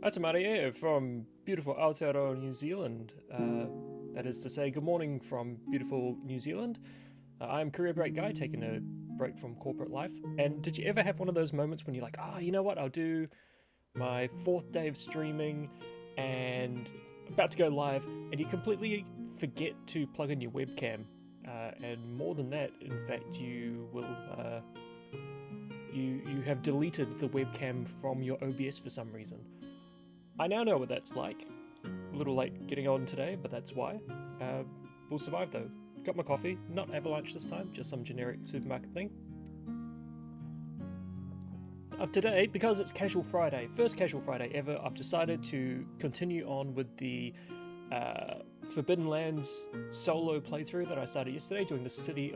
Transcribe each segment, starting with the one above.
Atamari here from beautiful Aotearoa, New Zealand. That is to say, good morning from beautiful New Zealand. I'm Career Break Guy, taking a break from corporate life. And did you ever have one of those moments when you're like, you know what, I'll do my fourth day of streaming and about to go live, and you completely forget to plug in your webcam. And more than that, in fact, you will... You have deleted the webcam from your OBS for some reason. I now know what that's like. A little late getting on today, but that's why. We'll survive though. Got my coffee, not Avalanche this time, just some generic supermarket thing. Of today, because it's Casual Friday, first Casual Friday ever, I've decided to continue on with the Forbidden Lands solo playthrough that I started yesterday, doing the City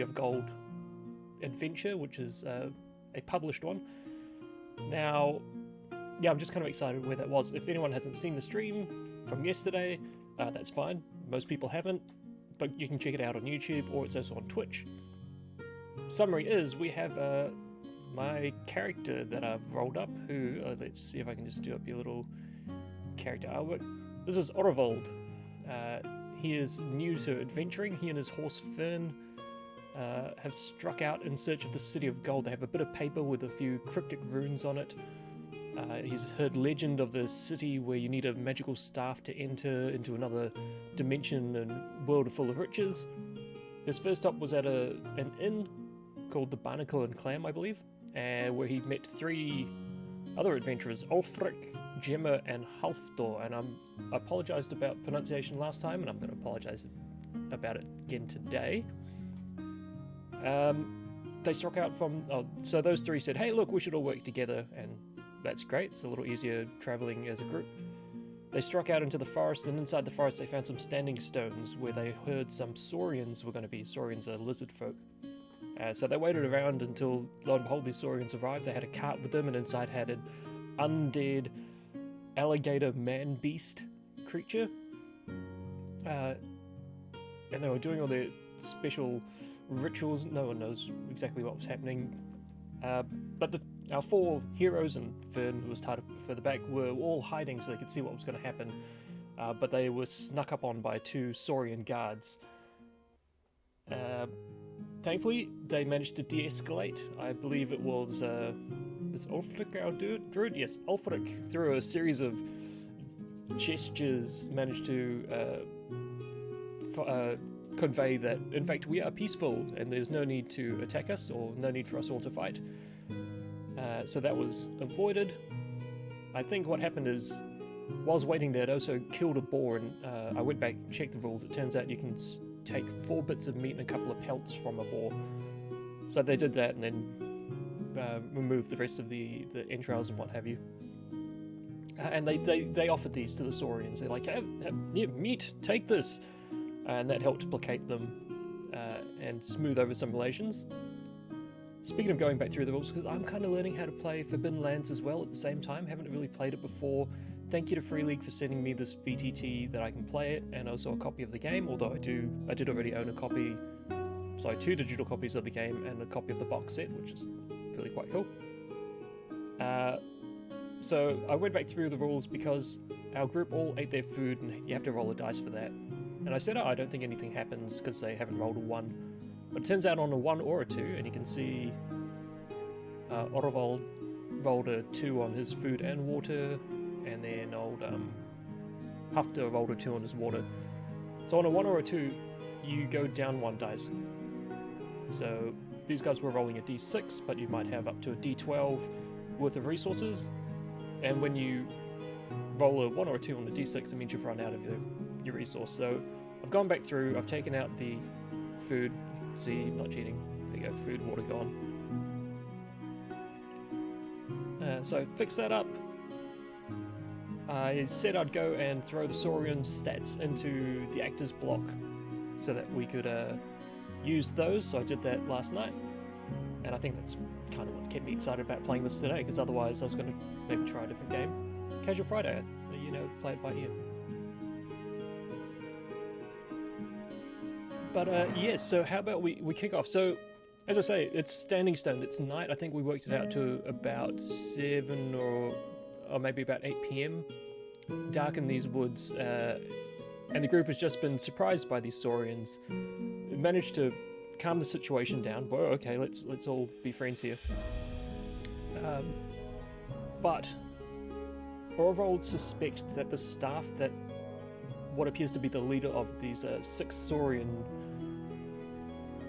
of Gold adventure, which is a published one. Now, yeah, I'm just kind of excited where that was. If anyone hasn't seen the stream from yesterday, that's fine. Most people haven't, but you can check it out on YouTube, or it's also on Twitch. Summary is, we have my character that I've rolled up, who, let's see if I can just do up your little character artwork. This is Orvold. He is new to adventuring. He and his horse Fern have struck out in search of the City of Gold. They have a bit of paper with a few cryptic runes on it. He's heard legend of the city where you need a magical staff to enter into another dimension and world full of riches. His first stop was at an inn called the Barnacle and Clam, I believe, where he met three other adventurers, Ulfric, Gemma, and Halfdor. And I apologised about pronunciation last time, and I'm going to apologise about it again today. They struck out from... so those three said, hey, look, we should all work together, and that's great. It's a little easier travelling as a group. They struck out into the forest, and inside the forest they found some standing stones where they heard some saurians were going to be. Saurians are lizard folk. So they waited around until, lo and behold, these saurians arrived. They had a cart with them, and inside had an Undead Alligator-Man-Beast creature. And they were doing all their special rituals. No one knows exactly what was happening. But our four heroes and Fern, who was tied up further back, were all hiding so they could see what was going to happen. But they were snuck up on by two Saurian guards. Thankfully, they managed to de-escalate. I believe it was Ulfric, our druid? Yes, Ulfric, through a series of gestures, managed to convey that, in fact, we are peaceful and there's no need to attack us, or no need for us all to fight. So that was avoided. I think what happened is, while I was waiting there, it also killed a boar, and I went back and checked the rules. It turns out you can take 4 bits of meat and a couple of pelts from a boar. So they did that and then removed the rest of the entrails and what have you. And they offered these to the Saurians. They're like, have meat, take this. And that helped placate them and smooth over some relations. Speaking of going back through the rules, because I'm kind of learning how to play Forbidden Lands as well at the same time, haven't really played it before. Thank you to Free League for sending me this VTT that I can play it, and also a copy of the game, although I did already own a copy, 2 digital copies of the game and a copy of the box set, which is really quite cool. So I went back through the rules because our group all ate their food and you have to roll a dice for that. And I said, I don't think anything happens because they haven't rolled a 1. But it turns out on a 1 or a 2, and you can see Orvold rolled a 2 on his food and water, and then old Hafter rolled a 2 on his water. So on a 1 or a 2, you go down 1 dice. So these guys were rolling a d6, but you might have up to a d12 worth of resources. And when you roll a 1 or a 2 on the d6, it means you've run out of your resource. So I've gone back through, I've taken out the food. See, not cheating. There you go, food, water gone. So fix that up. I said I'd go and throw the Saurian stats into the actors block so that we could use those. So I did that last night, and I think that's kind of what kept me excited about playing this today, because otherwise I was going to maybe try a different game. Casual Friday, play it by ear. But yes, so how about we kick off? So As I say, it's standing stone. It's night. I think we worked it out to about 7 or or maybe about 8 p.m. Dark in these woods, and the group has just been surprised by these saurians. It managed to calm the situation down. Whoa, okay, let's all be friends here. But Orvold suspects that the staff, that what appears to be the leader of these 6 saurian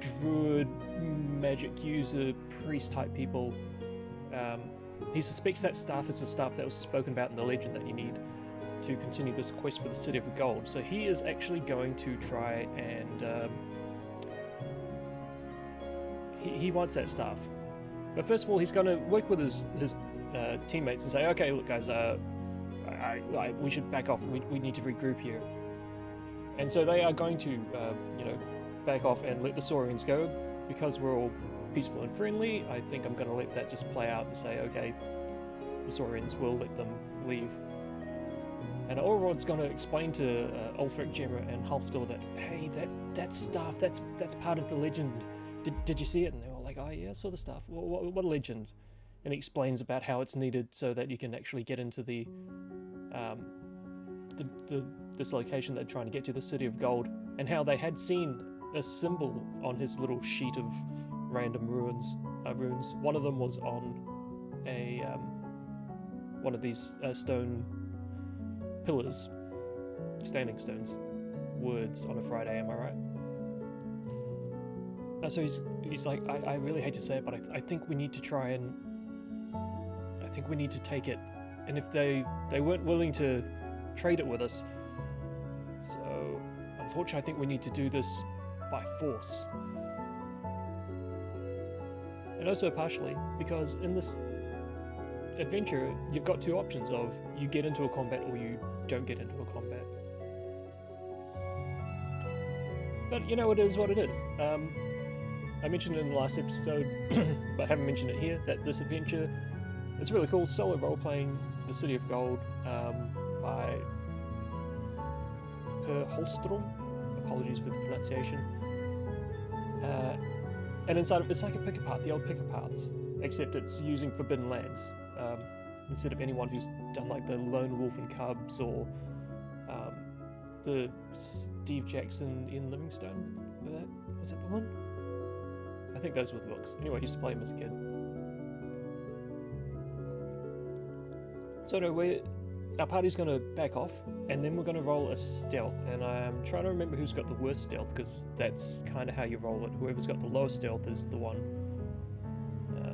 druid, magic user, priest type people, he suspects that staff is the staff that was spoken about in the legend that you need to continue this quest for the City of Gold. So he is actually going to try and he wants that staff. But first of all, he's going to work with his teammates and say, okay, look guys, we should back off. We need to regroup here. And so they are going to, back off and let the saurians go. Because we're all peaceful and friendly, I think I'm going to let that just play out and say, okay, the saurians will let them leave. And Orrod's going to explain to Ulfric, Gemma, and Halfdor that, hey, that staff, that's part of the legend. Did you see it? And they're all like, oh yeah, I saw the staff. What legend? And he explains about how it's needed so that you can actually get into this location they're trying to get to, the City of Gold, and how they had seen a symbol on his little sheet of random runes. One of them was on a one of these stone pillars, standing stones. Words on a Friday, am I right? So he's like, I really hate to say it, but I think we need to try and I think we need to take it. And if they weren't willing to trade it with us, so unfortunately I think we need to do this by force. And also partially because in this adventure you've got 2 options of you get into a combat or you don't get into a combat. But it is what it is. I mentioned it in the last episode, but haven't mentioned it here, that this adventure, it's really cool, solo role-playing the City of Gold by Per Holstrom. Apologies for the pronunciation. And inside of it's like a pick-a-path, the old pick-a-paths, except it's using Forbidden Lands. Instead of anyone who's done like the Lone Wolf and Cubs or the Steve Jackson in Livingstone. Was that the one? I think those were the books. Anyway, I used to play them as a kid. So no, our party's going to back off, and then we're going to roll a stealth. And I'm trying to remember who's got the worst stealth, because that's kind of how you roll it. Whoever's got the lowest stealth is the one.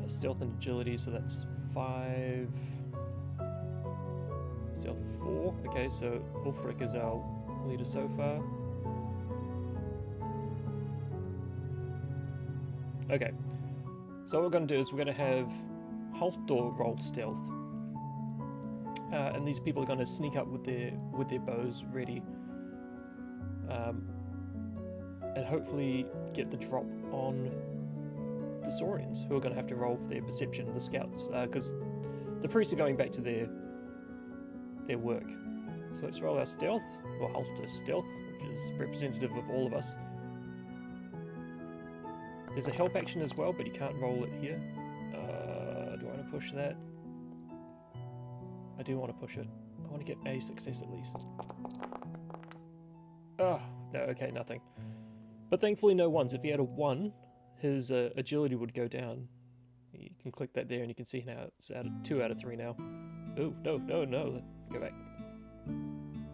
Stealth and agility, so that's 5. Stealth 4. Okay, so Ulfric is our leader so far. Okay, so what we're going to do is we're going to have Halfdor roll stealth, and these people are going to sneak up with their bows ready, and hopefully get the drop on the Saurians, who are going to have to roll for their perception, the scouts, because the priests are going back to their work. So let's roll our stealth, or Halfdor's stealth, which is representative of all of us. There's a help action as well, but you can't roll it here. Do I want to push that? I do want to push it. I want to get a success at least. Oh, no, okay, nothing. But thankfully no ones. If he had a 1, his agility would go down. You can click that there and you can see now it's 2 out of 3 now. Oh, no, go back.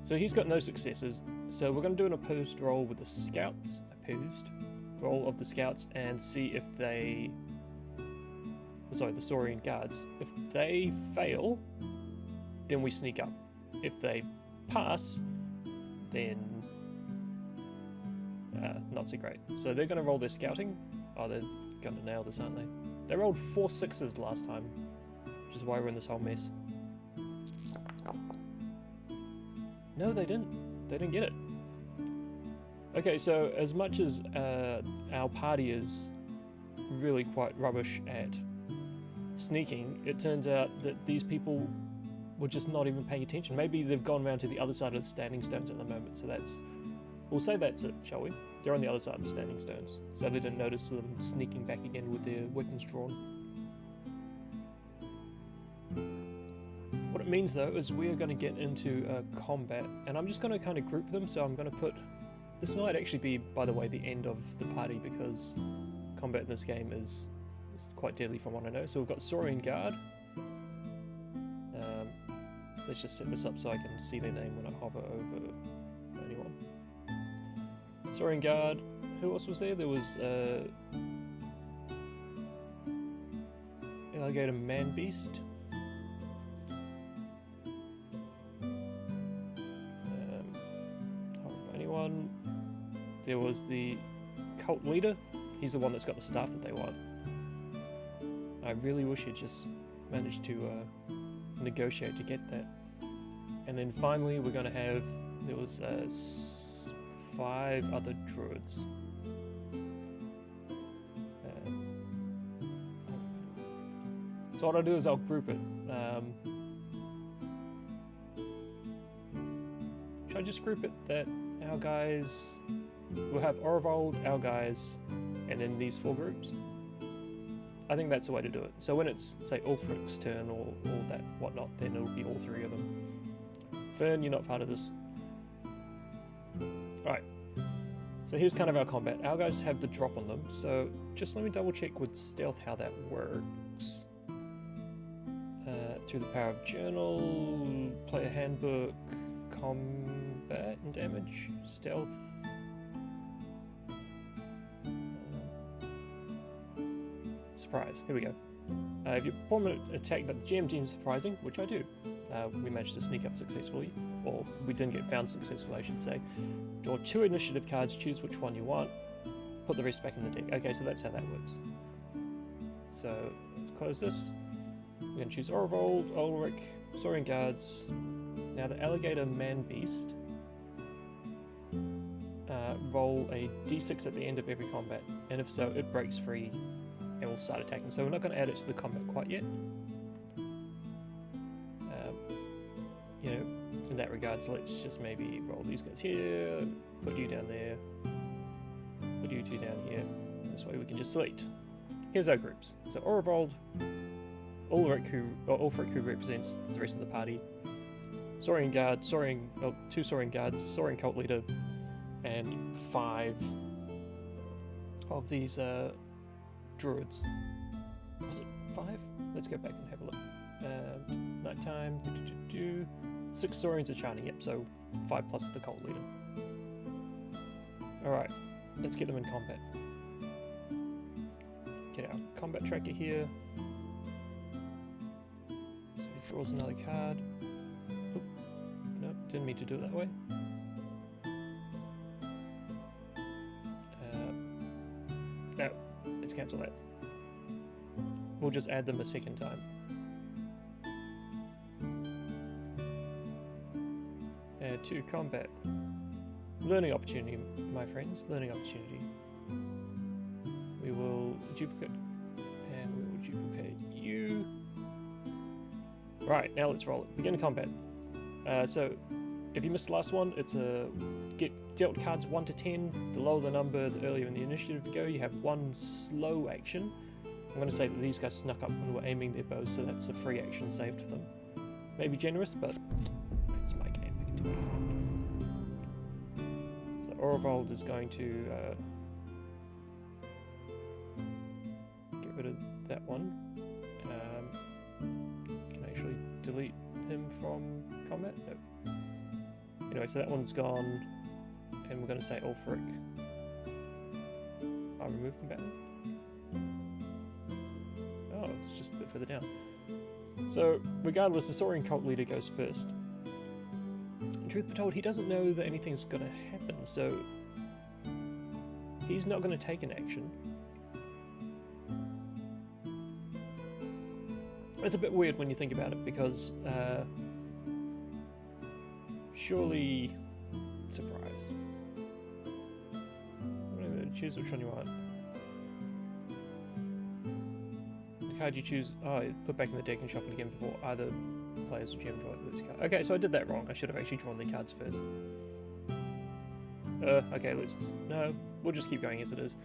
So he's got no successes. So we're going to do an opposed roll with the scouts. Opposed roll of the scouts and see if they... Sorry, the Saurian guards. If they fail, then we sneak up. If they pass, then not so great. So they're going to roll their scouting. Oh, they're going to nail this, aren't they? They rolled 4 6s last time, which is why we're in this whole mess. No, they didn't. They didn't get it. Okay, so as much as our party is really quite rubbish at sneaking, it turns out that these people were just not even paying attention. Maybe they've gone around to the other side of the standing stones at the moment, so we'll say that's it, shall we? They're on the other side of the standing stones, so they didn't notice them sneaking back again with their weapons drawn. What it means though is we are going to get into combat, and I'm just going to kind of group them. So I'm going to put, this might actually be, by the way, the end of the party, because combat in this game is quite deadly from what I know. So we've got Saurian Guard. Let's just set this up so I can see their name when I hover over anyone. Saurian Guard. Who else was there? There was Alligator-Man-Beast. Anyone? There was the cult leader. He's the one that's got the staff that they want. I really wish he'd just managed to negotiate to get that. And then finally we're going to have, there was 5 other druids. So what I'll do is I'll group it. Should I just group it that our guys, we'll have Orvold, our guys, and then these 4 groups? I think that's the way to do it. So when it's, say, Ulfric's turn or all that whatnot, then it'll be all 3 of them. Fern, you're not part of this. Alright. So here's kind of our combat. Our guys have the drop on them, so just let me double check with stealth how that works. Through the power of journal, player handbook, combat and damage, stealth. Surprise, here we go. If you perform an attack that the GM deems surprising, which I do, we managed to sneak up successfully, or we didn't get found successfully, I should say. Draw 2 initiative cards, choose which one you want, put the rest back in the deck. Okay, so that's how that works. So let's close this. We're going to choose Orvold, Ulrich, Saurian Guards. Now the Alligator-Man-Beast. Roll a d6 at the end of every combat, and if so, it breaks free and will start attacking. So we're not going to add it to the combat quite yet. You know, in that regard, so let's just maybe roll these guys here, put you down there, put you 2 down here. This way we can just select. Here's our groups. So Orvold, Ulfric, who represents the rest of the party, Saurian Guard, 2 Saurian Guards, Saurian Cult Leader, and 5 of these druids. Was it 5? Let's go back and have a look. Nighttime, 6 Saurians are charting, yep, so 5 plus the Cult Leader. Alright, let's get them in combat. Get our combat tracker here. So he draws another card. Oop, no, didn't mean to do it that way. No, let's cancel that. We'll just add them a second time. Add to combat. Learning opportunity, my friends. Learning opportunity. We will duplicate, and we will duplicate you. Right, now let's roll it. Begin combat. So, if you missed the last one, it's a get dealt cards 1 to 10. The lower the number, the earlier in the initiative you go. You have 1 slow action. I'm going to say that these guys snuck up when we're aiming their bows, so that's a free action saved for them. Maybe generous, but it's my game. We can do it. So Orvold is going to get rid of that one. Can I actually delete him from combat? No. Anyway, so that one's gone, and we're going to say Ulfric. I'll remove combatant. Oh, it's just a bit further down. So, regardless, the Saurian Cult Leader goes first. And truth be told, he doesn't know that anything's going to happen, so he's not going to take an action. It's a bit weird when you think about it, because surely surprise. I'm going to choose which one you want. The card you choose, put back in the deck and shuffle again before either players or GM draw this card. Okay, so I did that wrong. I should have actually drawn the cards first. Okay, no, we'll just keep going as it is.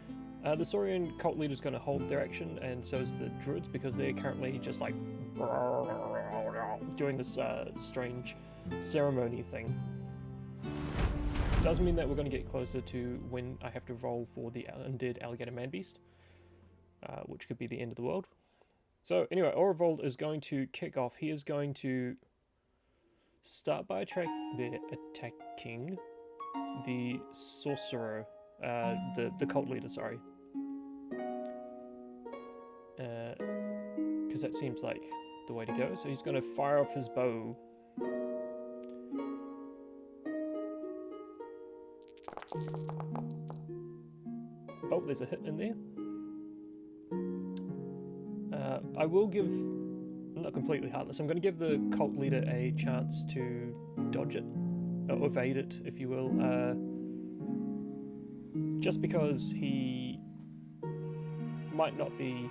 The Saurian cult leader's going to hold their action, and so is the druids, because they're currently just like doing this strange ceremony thing. Does mean that we're going to get closer to when I have to roll for the Undead Alligator-Man-Beast, which could be the end of the world. So anyway, Orvold is going to kick off. He is going to start by attacking the sorcerer, the cult leader, sorry. Because that seems like the way to go. So he's going to fire off his bow. Oh, there's a hit in there. I will give, not completely heartless, I'm going to give the cult leader a chance to dodge it, or evade it, if you will, just because he might not be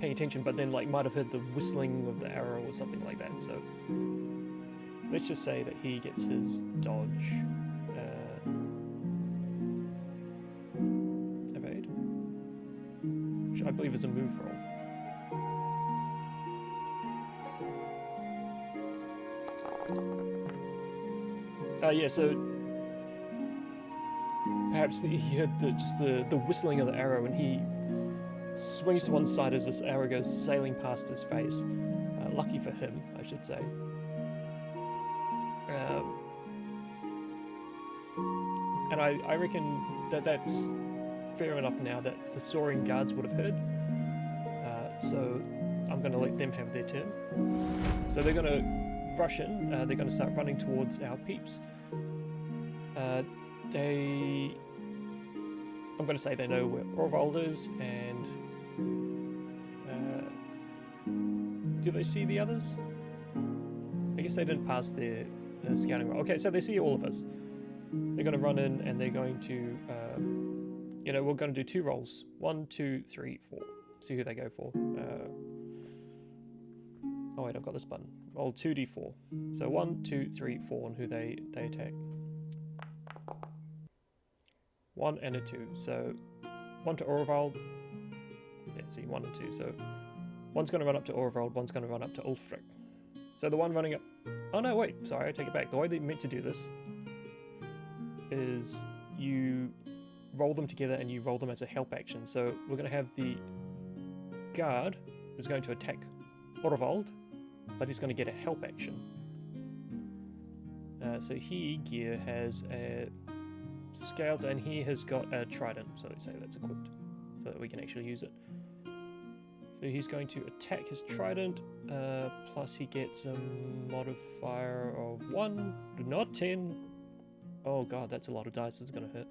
paying attention, but then like might have heard the whistling of the arrow or something like that. So let's just say that he gets his dodge. Evade, which I believe is a move roll. Yeah, so perhaps he heard just the whistling of the arrow, and he swings to one side as this arrow goes sailing past his face. Lucky for him, I should say. And I reckon that's fair enough now that the Saurian guards would have heard. So I'm going to let them have their turn. So they're going to rush in. They're going to start running towards our peeps. I'm going to say they know where Orvold is, and do they see the others? I guess they didn't pass their scouting roll. Okay, so they see all of us. They're going to run in, and they're going to, we're going to do 2 rolls. 1, 2, 3, 4. See who they go for. Oh wait, I've got this button. Roll 2d4. So 1, 2, 3, 4 on who they attack. 1 and a 2. So 1 to Orvold. Yeah, see, 1 and 2. So one's going to run up to Orvold, one's going to run up to Ulfric. So the one running up... Oh no, wait, sorry, I take it back. The way they're meant to do this is you roll them together and you roll them as a help action. So we're going to have the guard is going to attack Orvold, but he's going to get a help action. So he, Gear, has a scales, and he has got a trident, so let's say that's equipped, so that we can actually use it. So he's going to attack his trident, plus he gets a modifier of 1, not 10. Oh god, that's a lot of dice that's going to hit.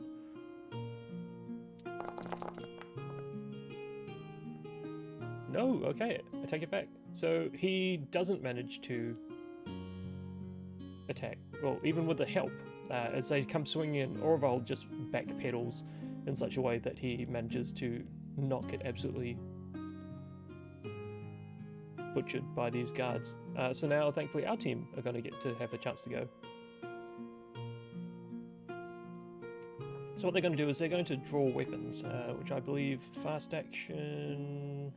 No, okay, I take it back. So he doesn't manage to attack. Well, even with the help, as they come swinging in, Orvold just backpedals in such a way that he manages to not get absolutely butchered by these guards. So now, thankfully, our team are going to get to have a chance to go. So what they're going to do is they're going to draw weapons, which I believe fast action...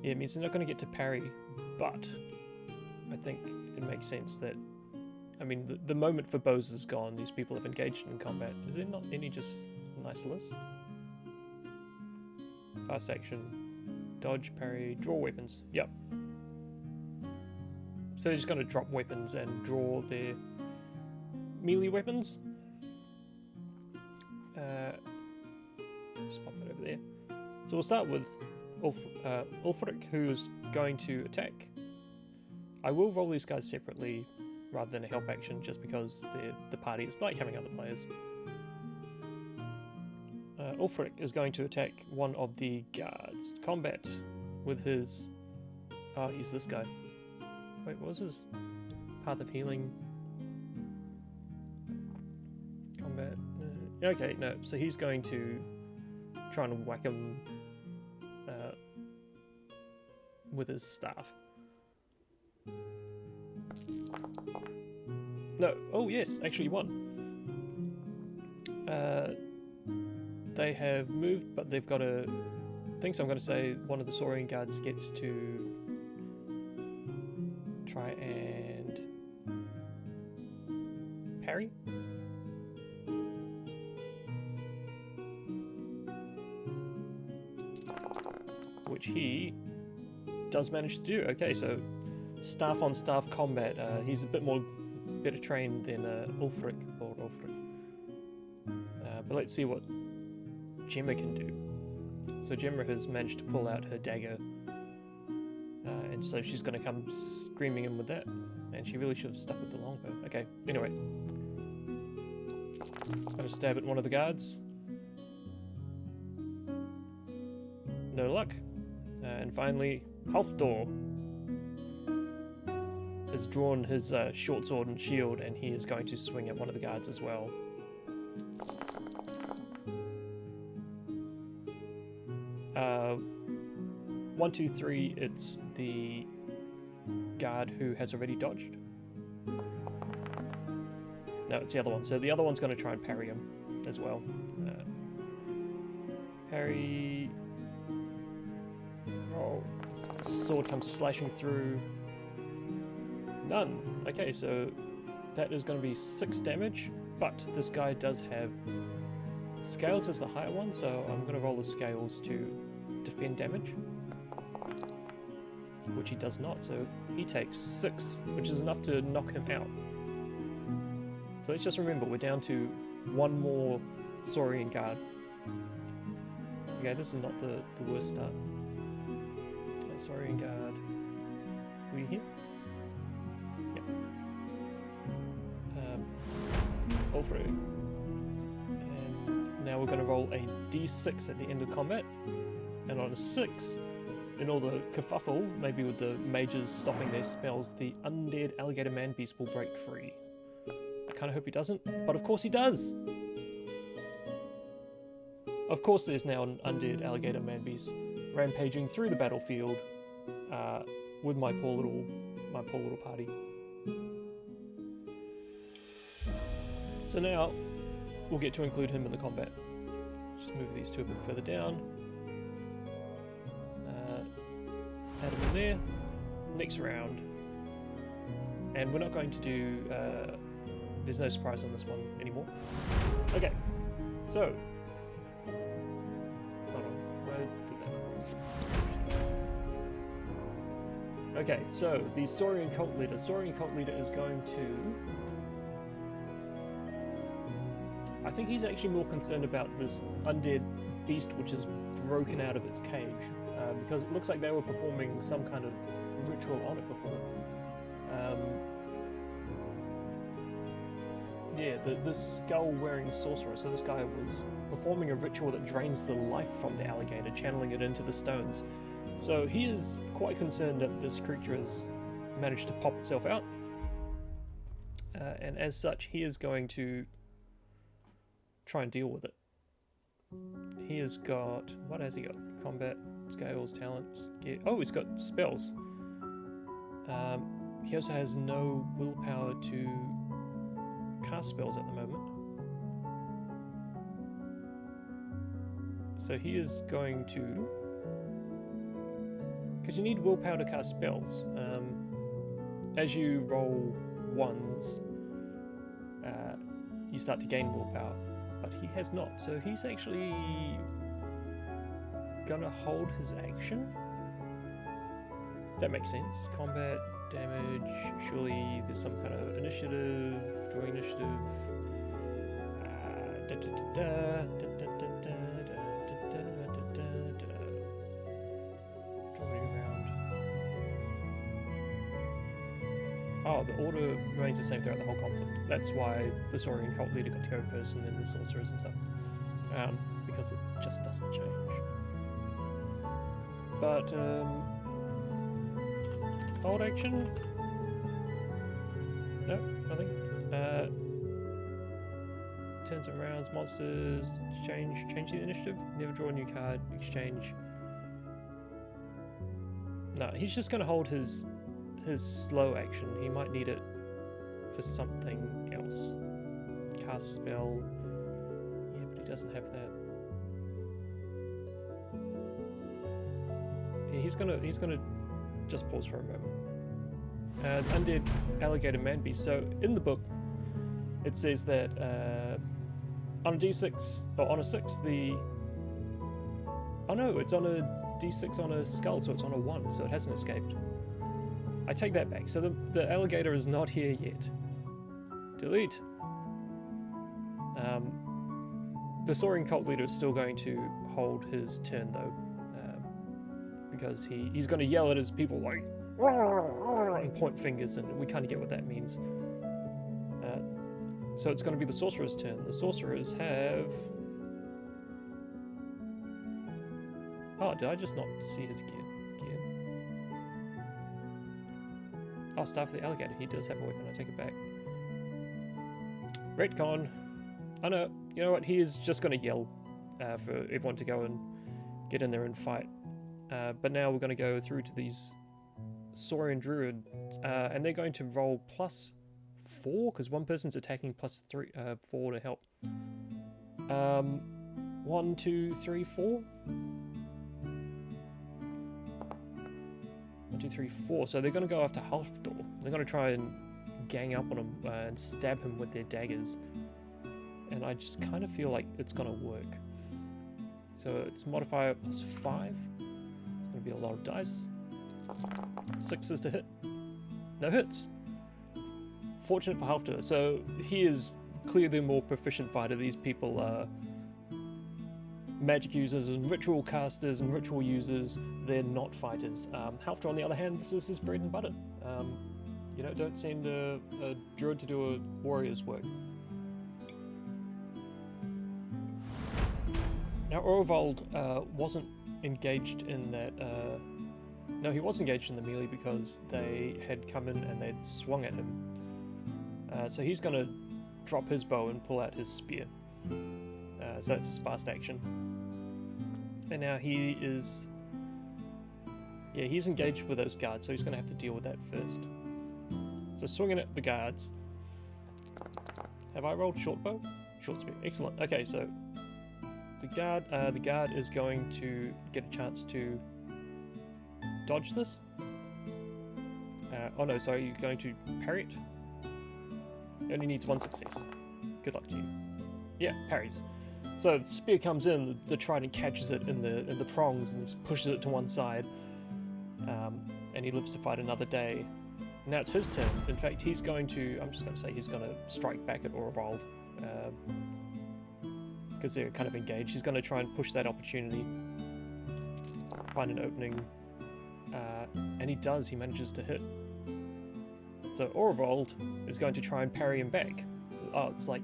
Yeah, it means they're not going to get to parry, but I think it makes sense that, I mean, the moment for bows is gone. These people have engaged in combat. Is there not any just nice list? Fast action, dodge, parry, draw weapons. Yep. So they're just going to drop weapons and draw their melee weapons. Just pop that over there. So we'll start with Ulfric, who's going to attack. I will roll these guys separately rather than a help action, just because the party is like having other players. Ulfric is going to attack one of the guards. Combat with his... Oh, he's this guy. Wait, what was his Path of Healing? Combat... okay, no. So he's going to try and whack him with his staff. No. Oh, yes. Actually, he won. they have moved, but they've got a thing, so I'm going to say one of the Saurian guards gets to try and parry. Which he does manage to do. Okay, so staff on staff combat. He's a bit more better trained than Ulfric. But let's see what Gemma can do. So Gemma has managed to pull out her dagger, and so she's going to come screaming in with that. And she really should have stuck with the longbow. Okay, anyway. Going to stab at one of the guards. No luck. And finally, Halfdor has drawn his short sword and shield, and he is going to swing at one of the guards as well. One, two, three, it's the guard who has already dodged. No, it's the other one. So the other one's going to try and parry him as well. Parry. Oh, sword comes slashing through. None. Okay, so that is going to be 6 damage, but this guy does have scales as the higher one, so I'm going to roll the scales to defend damage, which he does not, so he takes 6, which is enough to knock him out. So let's just remember, we're down to one more Saurian guard. Okay, this is not the worst start. Saurian guard. Were you here? Yep. All through. And now we're going to roll a d6 at the end of combat. And on a 6, in all the kerfuffle, maybe with the mages stopping their spells, the Undead Alligator-Man-Beast will break free. I kind of hope he doesn't, but of course he does! Of course there's now an Undead Alligator-Man-Beast rampaging through the battlefield with my poor little party. So now we'll get to include him in the combat. Just move these two a bit further down. Add him in there. Next round. And we're not going to do... there's no surprise on this one anymore. Okay, so... Hold on, where did that go? Okay, so the Saurian cult leader. Saurian cult leader is going to... I think he's actually more concerned about this undead beast which is broken out of its cage. Because it looks like they were performing some kind of ritual on it before. Yeah, the skull-wearing sorcerer. So this guy was performing a ritual that drains the life from the alligator, channeling it into the stones. So he is quite concerned that this creature has managed to pop itself out. And as such, he is going to try and deal with it. He has got... What has he got? Combat, scales, talents, gear... Oh, he's got spells. He also has no willpower to cast spells at the moment. So he is going to... Because you need willpower to cast spells. As you roll ones, you start to gain willpower. But he has not, so he's actually gonna hold his action. That makes sense. Combat, damage, surely there's some kind of initiative, drawing initiative. Drawing around. Oh, the order remains the same throughout the whole conflict. That's why the Saurian cult leader got to go first and then the sorcerers and stuff. Because it just doesn't change. But, hold action? No, nothing. Turns and rounds, monsters, change the initiative. Never draw a new card, exchange. No, he's just going to hold his slow action. He might need it for something else. Cast spell. Yeah, but he doesn't have that. he's gonna just pause for a moment. Undead Alligator-Man-Beast. So in the book, it says that on a d6 or on a 6, oh no, it's on a d6 on a skull, so it's on a 1, so it hasn't escaped. I take that back. So the alligator is not here yet. Delete. The Saurian cult leader is still going to hold his turn though, because he's going to yell at his people like and point fingers, and we kind of get what that means. So it's going to be the sorcerer's turn. The sorcerers have... Oh, did I just not see his gear? Oh, Staff of the Alligator. He does have a weapon. I take it back. Retcon. Oh no, you know what? He is just going to yell for everyone to go and get in there and fight. But now we're going to go through to these Saurian Druid, and they're going to roll +4, because one person's attacking +4 to help. 1, 2, 3, 4. 1, 2, 3, 4. So they're going to go after Halfdor. They're going to try and gang up on him and stab him with their daggers. And I just kind of feel like it's going to work. So it's modifier +5. It's going to be a lot of dice. 6s to hit. No hits. Fortunate for Halfdor. So he is clearly the more proficient fighter. These people are magic users and ritual casters and ritual users. They're not fighters. Halfdor, on the other hand, this is his bread and butter. You know, don't send a druid to do a warrior's work. Now, Orvald wasn't engaged in that. No, he was engaged in the melee because they had come in and they'd swung at him. So he's going to drop his bow and pull out his spear. So that's his fast action. And now he is... Yeah, he's engaged with those guards, so he's going to have to deal with that first. So swinging at the guards. Have I rolled short bow? Short spear. Excellent. Okay, so the guard is going to get a chance to dodge this. Oh no, sorry, you're going to parry it. It only needs 1 success. Good luck to you. Yeah, parries. So the spear comes in, the trident catches it in the prongs and just pushes it to one side. And he lives to fight another day. Now it's his turn. In fact, he's going to, I'm just going to say he's going to strike back at Orvald. Because they're kind of engaged. He's going to try and push that opportunity. Find an opening. And he does, he manages to hit. So Orvald is going to try and parry him back. Oh, it's like,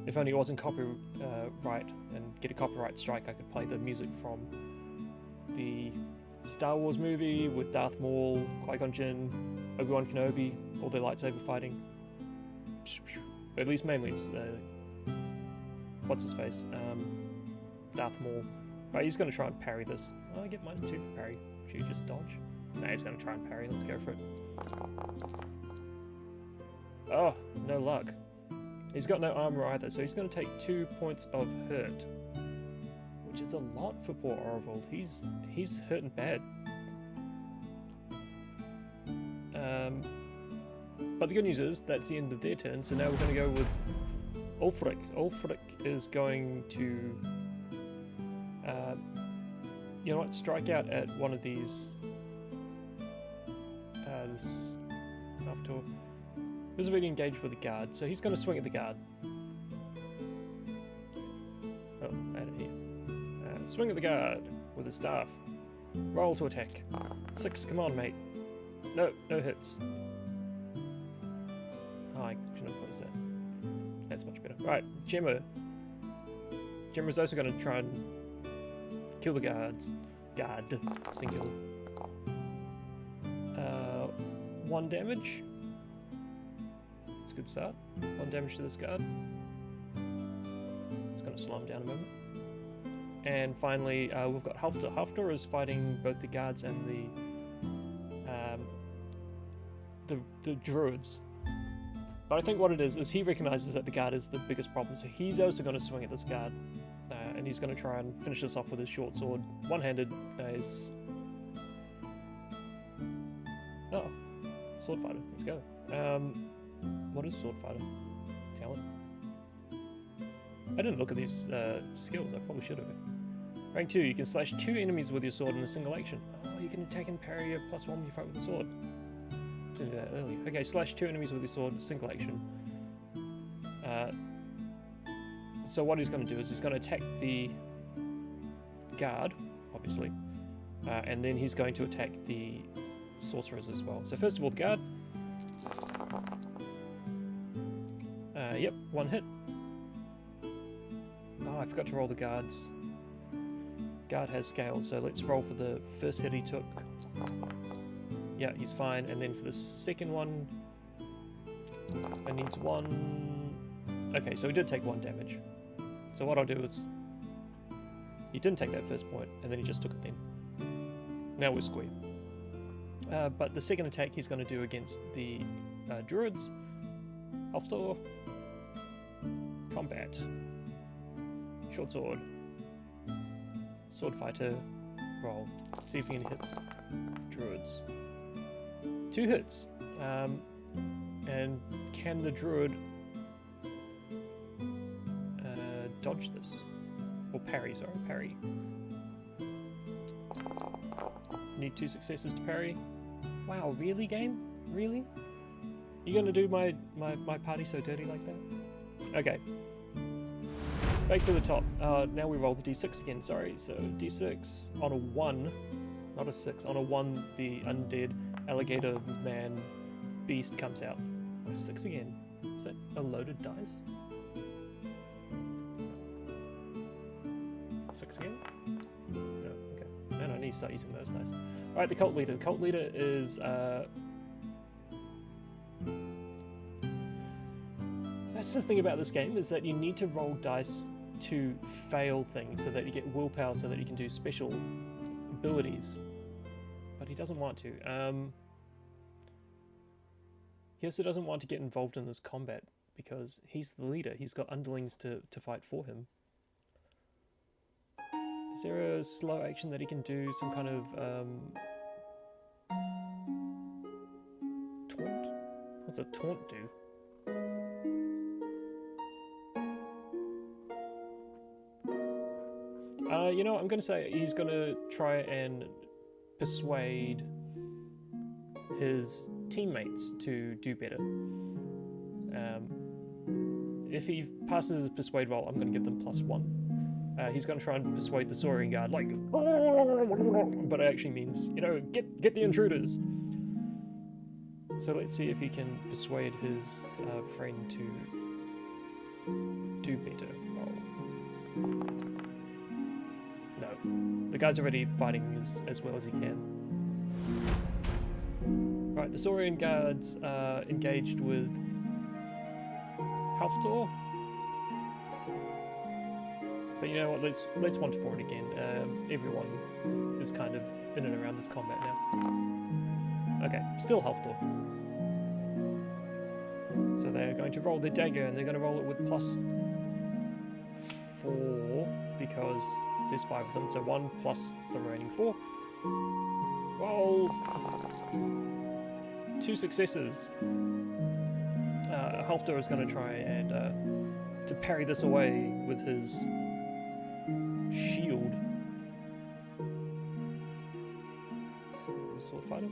if only it wasn't copyright and get a copyright strike, I could play the music from the Star Wars movie with Darth Maul, Qui-Gon Jinn, Obi-Wan Kenobi, all their lightsaber fighting. But at least mainly it's what's his face? Darth Maul. Right, he's going to try and parry this. Oh, I get -2 for parry. Should you just dodge? Nah, he's going to try and parry. Let's go for it. Oh, no luck. He's got no armor either, so he's going to take 2 points of hurt, which is a lot for poor Orvald. He's hurting bad. But the good news is that's the end of their turn. So now we're going to go with Ulfric. Ulfric is going to, you know what? Strike out at one of these. This after. He was already engaged with the guard, so he's going to swing at the guard. Oh, out of here. Swing at the guard with his staff. Roll to attack. 6, come on, mate. No hits. Oh, I shouldn't have closed that. That's much better. Right, Gemma. Gemma's also going to try and kill the guards. Guard, singular. 1 damage. That's a good start. 1 damage to this guard. Just going to slow him down a moment. And finally, we've got Halfdor. Halfdor is fighting both the guards and the druids. But I think what it is he recognizes that the guard is the biggest problem, so he's also going to swing at this guard. And he's going to try and finish this off with his short sword. One-handed, he's Oh, sword fighter. Let's go. What is sword fighter? Talent. I didn't look at these skills. I probably should have. Rank 2. You can slash 2 enemies with your sword in a single action. Oh, you can attack and parry a +1 when you fight with the sword. Didn't do that earlier. Okay, slash 2 enemies with your sword in a single action. So what he's going to do is he's going to attack the guard, obviously, and then he's going to attack the sorcerers as well. So first of all, the guard. Yep, 1 hit. Oh, I forgot to roll the guards. Guard has scaled, so let's roll for the first hit he took. Yeah, he's fine. And then for the second one, I need 1. Okay, so he did take 1 damage. So what I'll do is, he didn't take that first point, and then he just took it then. Now we're square. But the second attack he's going to do against the druids. Hoftor. Combat. Short sword. Sword fighter. Roll. See if we can hit druids. 2 hits. And can the druid dodge this? Or parry, sorry, parry. Need 2 successes to parry. Wow, really, game? Really? You gonna do my party so dirty like that? Okay. Back to the top. Now we roll the d6 again, sorry. So d6 on a 1, not a 6, on a 1 the Undead Alligator-Man-Beast comes out. Oh, 6 again. Is that a loaded dice? 6 again? No, okay. Man, I need to start using those dice. Alright, the cult leader. The cult leader is that's the thing about this game, is that you need to roll dice to fail things so that you get willpower so that you can do special abilities. But he doesn't want to. He also doesn't want to get involved in this combat because he's the leader. He's got underlings to fight for him. Is there a slow action that he can do? Some kind of taunt? What's a taunt do? You know what, I'm going to say he's going to try and persuade his teammates to do better. If he passes his persuade roll, I'm going to give them +1. He's going to try and persuade the Saurian guard, like, but it actually means, you know, get the intruders. So let's see if he can persuade his friend to do better. No, the guy's already fighting as well as he can. Right, the Saurian guards are engaged with Halfdor. But you know what, let's 1 to 4 it again. Everyone is kind of in and around this combat now. Okay, still Halfdor. So they're going to roll their dagger, and they're going to roll it with +4 because there's 5 of them, so 1 plus the remaining 4. Roll! 2 successes. Halfdor is going to try and to parry this away with his shield. Sword fighter.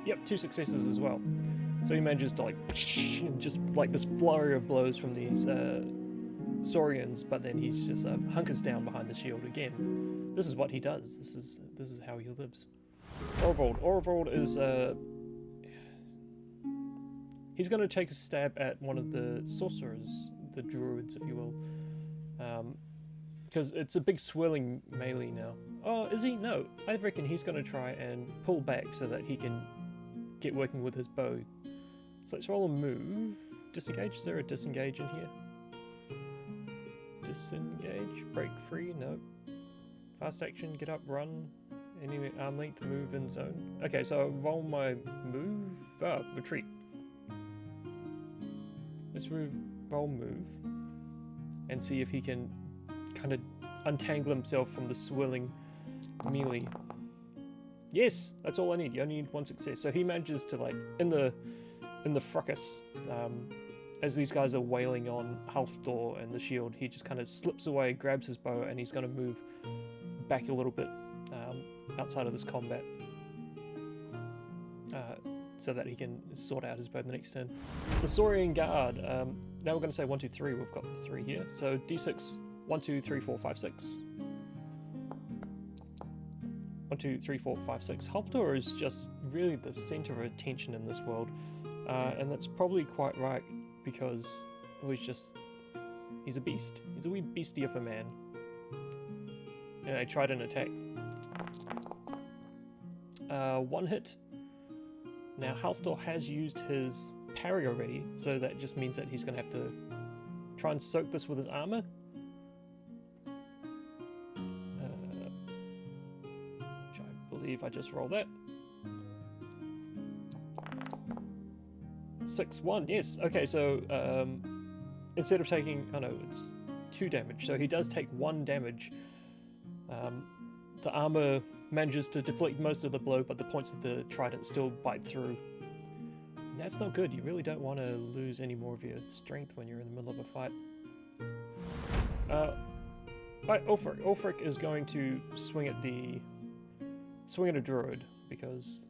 Yep, 2 successes as well. So he manages to just like this flurry of blows from these Saurians, but then he just hunkers down behind the shield again. This is what he does. This is how he lives. Orvold is he's going to take a stab at one of the sorcerers, the druids, if you will, because it's a big swirling melee now. Oh, is he? No, I reckon he's going to try and pull back so that he can get working with his bow. So let's roll a move. Disengage. Is there a disengage in here? Disengage. Break free. No. Fast action. Get up. Run. Any arm length. Move in zone. Okay, so I'll roll my move. Retreat. Let's roll move and see if he can kind of untangle himself from the swirling melee. Yes, that's all I need. You only need one success. So he manages to, like, in the fracas, as these guys are wailing on Halfdor and the shield, he just kind of slips away, grabs his bow, and he's going to move back a little bit outside of this combat, so that he can sort out his bow the next turn. The Saurian Guard. Now we're going to say 1, 2, 3. We've got the 3 here. So d6, 1, 2, 3, 4, 5, 6. 1, 2, 3, 4, 5, 6. Halfdor is just really the center of attention in this world, and that's probably quite right, because he's a beast. He's a wee beastie of a man. And I tried an attack. 1 hit. Now Halfdor has used his parry already, so that just means that he's going to have to try and soak this with his armor. Which I believe I just rolled that. 6, 1, yes. Okay, so instead of taking, oh no, it's 2 damage. So he does take 1 damage. The armor manages to deflect most of the blow, but the points of the trident still bite through. And that's not good. You really don't want to lose any more of your strength when you're in the middle of a fight. Right, Ulfric is going to swing at a druid, because,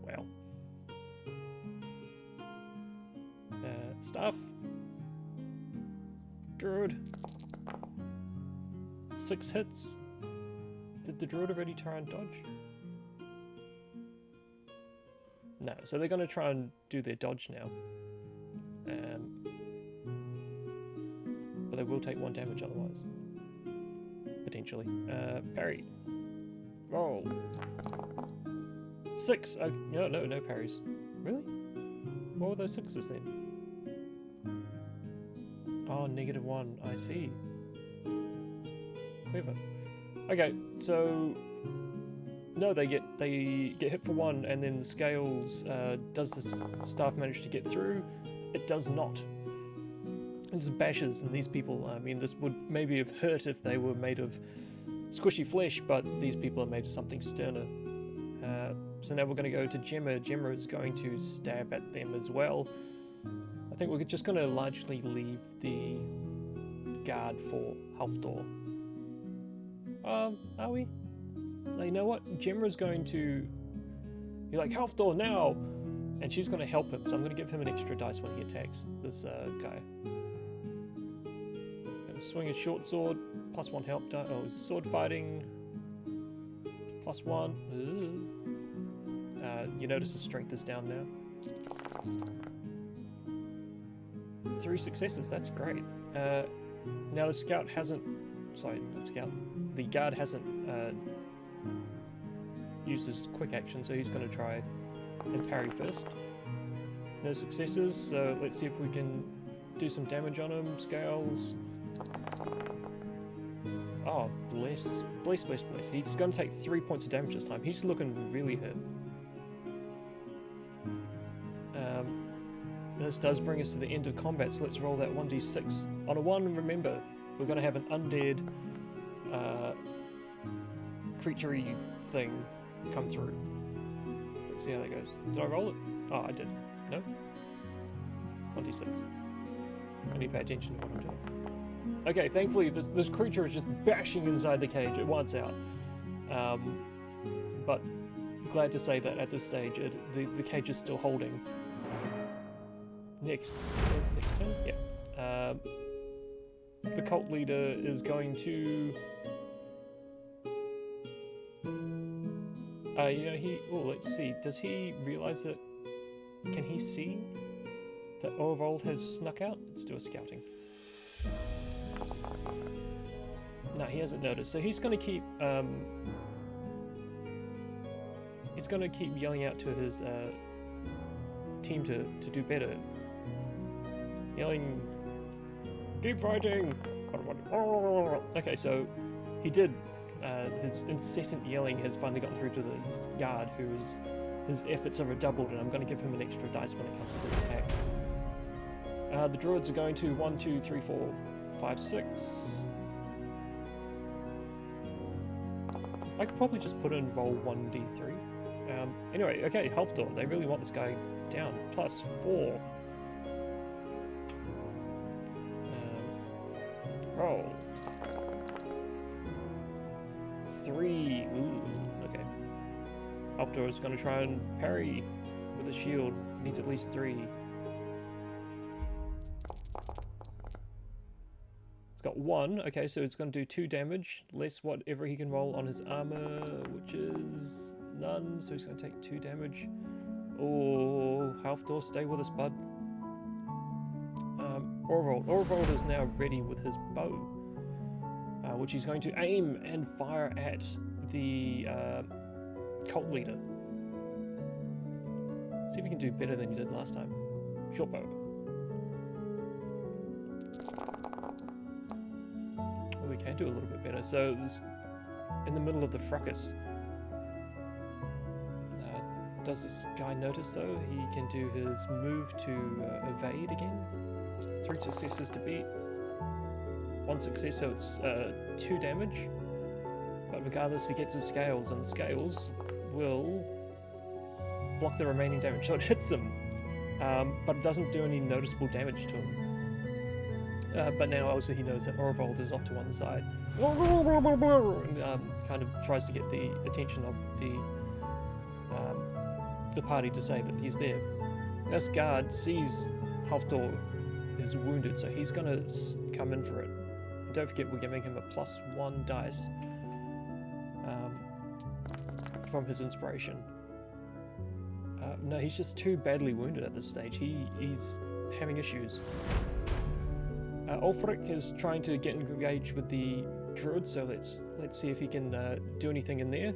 well, staff, druid. 6 hits. Did the druid already try and dodge? No, so they're going to try and do their dodge now. But they will take 1 damage otherwise. Potentially. Parry. Roll. 6. No parries. Really? What were those 6s then? Oh, -1. I see. Clever. Okay, so no, they get hit for 1, and then the scales. Does the staff manage to get through? It does not. It just bashes, and these people. I mean, this would maybe have hurt if they were made of squishy flesh, but these people are made of something sterner. So now we're going to go to Gemma. Gemma is going to stab at them as well. I think we're just going to largely leave the guard for Halfdor. Are we? Now, you know what? Gemma's going to be like, Halfdor now! And she's going to help him, so I'm going to give him an extra dice when he attacks this guy. Going to swing a short sword, +1 help die. Oh, sword fighting, +1. You notice his strength is down now. 3 successes, that's great. Now the scout hasn't. Sorry, not scout. The guard hasn't used his quick action, so he's going to try and parry first. No successes, so let's see if we can do some damage on him. Scales. Oh, bless. Bless. He's going to take 3 points of damage this time. He's looking really hurt. This does bring us to the end of combat, so let's roll that 1d6. On a 1, remember, we're going to have an undead creature-y thing come through. Let's see how that goes. Did I roll it? Oh, I did. No? 1d6. I need to pay attention to what I'm doing. Okay, thankfully this creature is just bashing inside the cage. It wants out. But glad to say that at this stage the cage is still holding. Next turn? Yeah. The cult leader is going to... let's see. Does he realize that... Can he see that Orvold has snuck out? Let's do a scouting. No, he hasn't noticed. So he's going to keep... he's going to keep yelling out to his team to do better. Yelling... Keep fighting! Okay, so he did. His incessant yelling has finally gotten through to this guard, his efforts are redoubled, and I'm going to give him an extra dice when it comes to his attack. The druids are going to 1, 2, 3, 4, 5, 6. I could probably just put in roll 1d3. Anyway, okay, health door. They really want this guy down. +4. Roll. 3. Ooh, okay. Health door is going to try and parry with a shield. Needs at least 3. It's got 1. Okay, so it's going to do 2 damage, less whatever he can roll on his armor, which is none. So he's going to take 2 damage. Oh, health door, stay with us, bud. Orvold is now ready with his bow, which he's going to aim and fire at the cult leader. See if you can do better than you did last time. Short bow. Oh, we can do a little bit better. So this, in the middle of the fracas. Does this guy notice though? He can do his move to evade again. 3 successes to beat. 1 success, so it's 2 damage. But regardless, he gets his scales, and the scales will block the remaining damage. So it hits him, but it doesn't do any noticeable damage to him. But now also he knows that Orvold is off to one side. And kind of tries to get the attention of the party to say that he's there. This guard sees Halfdor is wounded, so he's gonna come in for it. And don't forget, we're giving him a +1 dice from his inspiration. No, he's just too badly wounded at this stage. He's having issues. Ulfric is trying to get engaged with the druid, so let's see if he can do anything in there.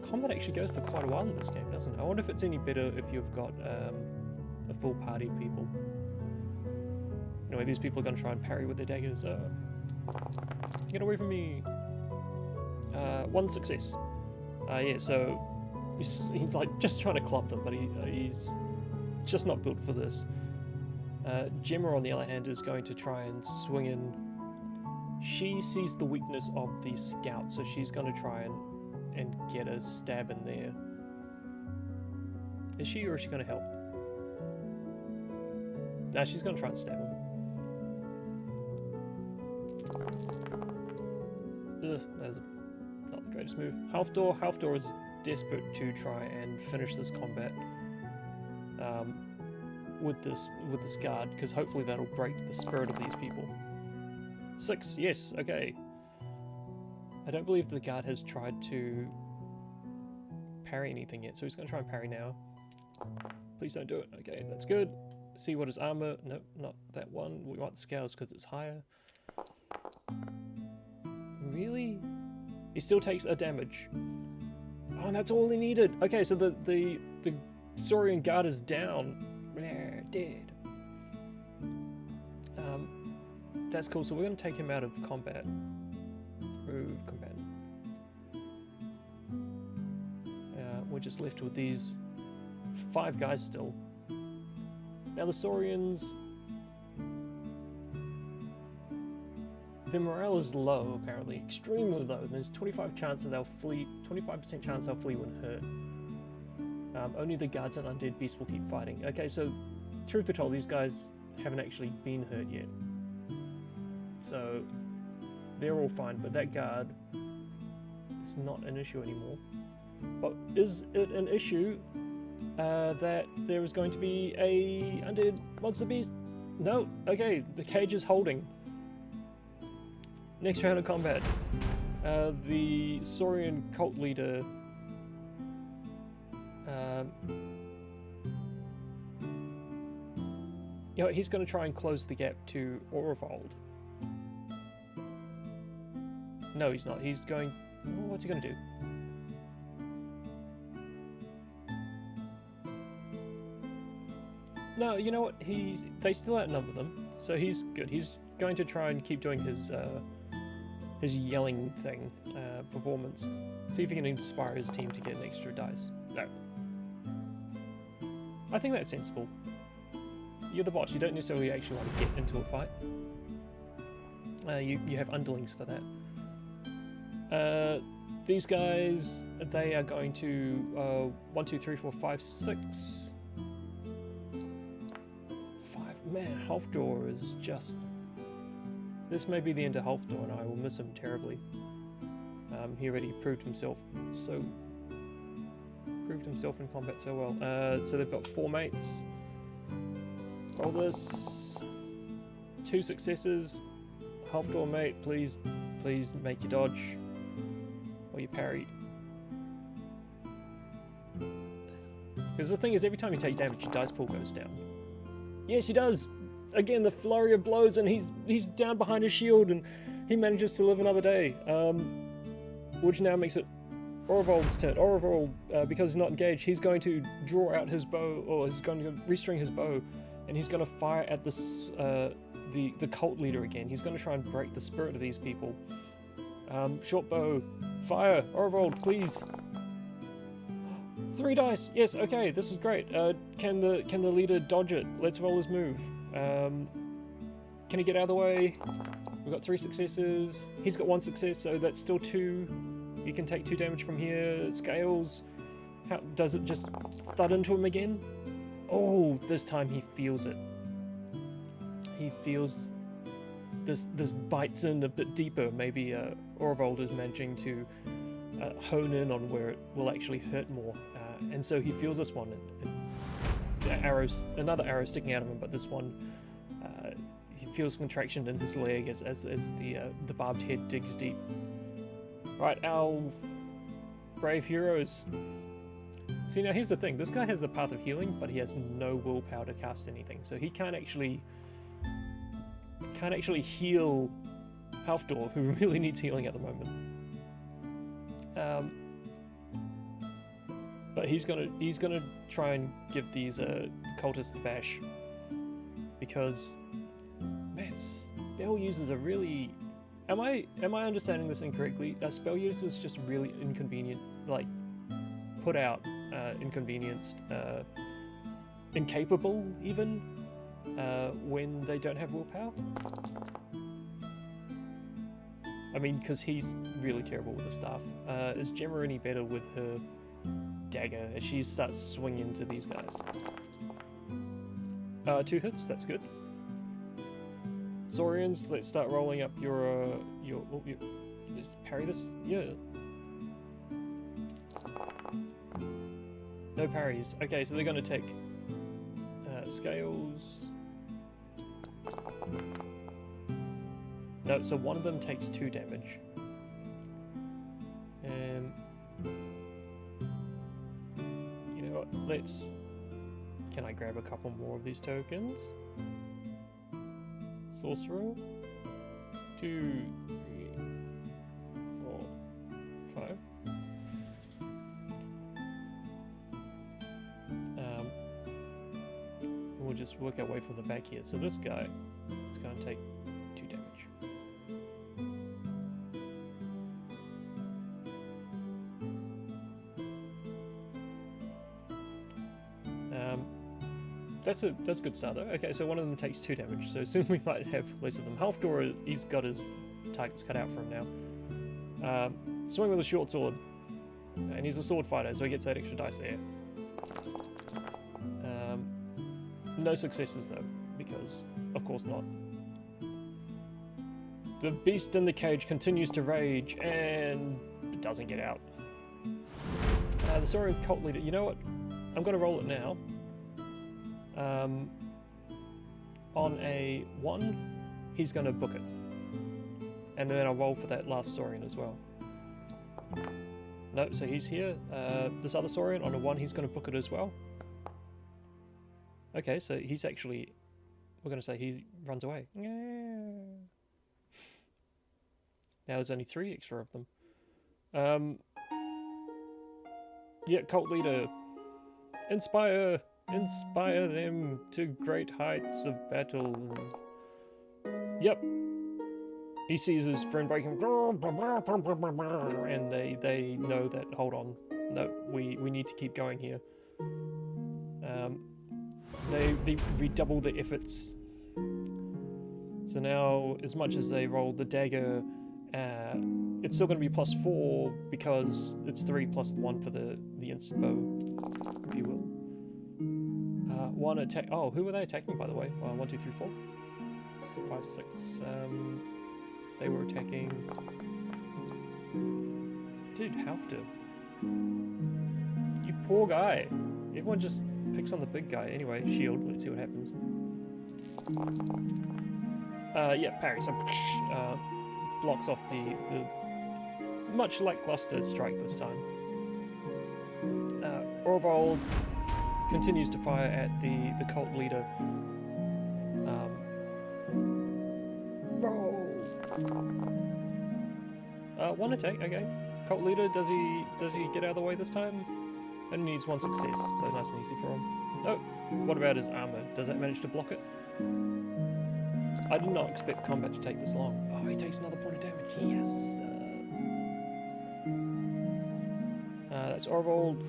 Combat actually goes for quite a while in this game, doesn't it? I wonder if it's any better if you've got a full party of people. Anyway, these people are going to try and parry with their daggers. Get away from me! 1 success. Yeah, so he's like just trying to club them, but he's just not built for this. Gemma, on the other hand, is going to try and swing in. She sees the weakness of the scout, so she's going to try and get a stab in there. Is she, or is she going to help? No, she's going to try and stab him. Ugh, that's not the greatest move. Halfdor is desperate to try and finish this combat with this guard, because hopefully that'll break the spirit of these people. 6, yes, okay. I don't believe the guard has tried to parry anything yet, so he's going to try and parry now. Please don't do it. Okay, that's good. See what his armor... Nope, not that one. We want the scales because it's higher. Really? He still takes a damage. Oh, and that's all he needed. Okay, so the Saurian guard is down. Dead. That's cool, so we're going to take him out of combat. Remove combat. We're just left with these 5 guys still. Now the Saurians, their morale is low apparently, extremely low. There's 25% chance they'll flee when hurt. Only the guards and undead beasts will keep fighting. Okay, so truth be told, these guys haven't actually been hurt yet. So they're all fine, but that guard is not an issue anymore. But is it an issue that there is going to be a undead monster beast? No. Okay, the cage is holding. Next round of combat. The Saurian cult leader you know, he's going to try and close the gap to Orvold. No, he's not. He's going... What's he going to do? No, you know what? They still outnumber them, so he's good. He's going to try and keep doing his yelling thing, performance. See if he can inspire his team to get an extra dice. No. I think that's sensible. You're the boss. You don't necessarily actually want to get into a fight. You have underlings for that. these guys, they are going to 1, 2, 3, 4, 5, 6. 5. Man, Halfdor is just. This may be the end of Halfdor, and I will miss him terribly. He already proved himself in combat so well. So they've got 4 mates. Roll this. 2 successes. Halfdor mate, please make your dodge or your parry. Because the thing is, every time you take damage, your dice pool goes down. Yes, he does. Again, the flurry of blows, and he's down behind his shield, and he manages to live another day. Which now makes it Orvold's turn. Orvold, because he's not engaged, he's going to draw out his bow, or he's going to restring his bow, and he's going to fire at this the cult leader again. He's going to try and break the spirit of these people. Short bow, fire, Orvold, please. 3 dice. Yes. Okay. This is great. Can the leader dodge it? Let's roll his move. Can he get out of the way? We've got 3 successes. He's got 1 success, so that's still 2. He can take 2 damage from here. Scales. How does it just thud into him again? Oh, this time he feels it. He feels this bites in a bit deeper. Maybe Orvold is managing to hone in on where it will actually hurt more, and so he feels this one. And another arrow sticking out of him, but this one, he feels contraction in his leg as the barbed head digs deep. Right, our brave heroes. See, now here's the thing. This guy has the path of healing, but he has no willpower to cast anything, so he can't actually heal Halfdor, who really needs healing at the moment. But he's gonna try and give these cultists the bash, because man, spell users are really. Am I understanding this incorrectly? Are spell users just really inconvenient, like put out, inconvenienced, incapable even, when they don't have willpower? I mean, because he's really terrible with the staff. Is Gemma any better with her dagger as she starts swinging into these guys? 2 hits, that's good. Saurians, let's start rolling up your let's parry this. Yeah. No parries. Okay, so they're going to take scales. No, so one of them takes 2 damage. And you know what? Can I grab a couple more of these tokens? Sorcerer. 2, 3, 4, 5. We'll just work our way from the back here. So this guy is going to take 2 damage. That's a good start though. Okay, so one of them takes 2 damage, so soon we might have less of them. Halfdor, he's got his targets cut out for him now. Swing with a short sword, and he's a sword fighter, so he gets that extra dice there. No successes though, because of course not. The beast in the cage continues to rage and doesn't get out. The Saurian cult leader, you know what? I'm going to roll it now. On a 1, he's going to book it. And then I'll roll for that last Saurian as well. No, so he's here. This other Saurian, on a 1, he's going to book it as well. Okay, so he's actually... We're going to say he runs away. Now there's only 3 extra of them. Yeah, cult leader. Inspire them to great heights of battle. Yep. He sees his friend breaking, and they know that, hold on, no, we need to keep going here. They redouble their efforts. So now, as much as they roll the dagger It's still going to be +4 because it's 3 plus the 1 for the inspo, if you will. One attack. Oh, who were they attacking, by the way? 1, 2, 3, 4, 5, 6. They were attacking. Dude, Halfter. You poor guy. Everyone just picks on the big guy. Anyway, shield. Let's see what happens. Yeah, parry. So blocks off the much lackluster strike this time. Orvald continues to fire at the cult leader. Roll. One attack. Okay. Cult leader. Does he get out of the way this time? Only needs 1 success, so nice and easy for him. Oh, what about his armor? Does that manage to block it? I did not expect combat to take this long. Oh, he takes another point of damage. Yes. That's Orvald.